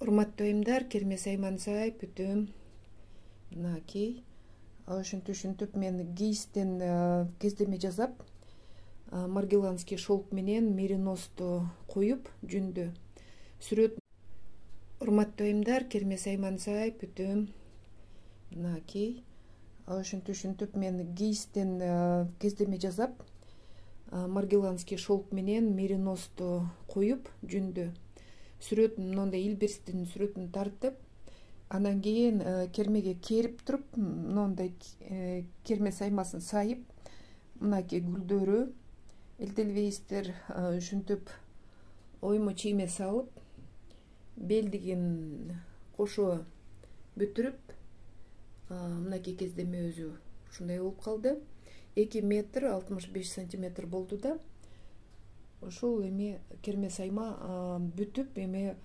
Урматтуу айымдар, керме саймансай бүтүм. Мынакей. Ушинтип мен гейстен кездеме жазап, маргеланский шелк менен мериносду коюп жүндү сүрөт. Урматтуу айымдар, керме саймансай бүтүм. Мынакей. Ушинтип мен гейстен кездеме жазап, маргеланский шелк менен мериносду коюп жүндү сүрөтүн, мындай илбирстин сүрөтүн тартып, анан кийин кермеге керип туруп, мындай керме саймасын сайып, мынакей гүлдөрү, элдельвейстер, ушинтип оймо чийме салып, белдигин кошо бүтүрүп, мынакей кездеме өзү ушундай болуп калды. 2 метр 65 сантиметр болду да. Ошол эми керме сайма бүтүп, эми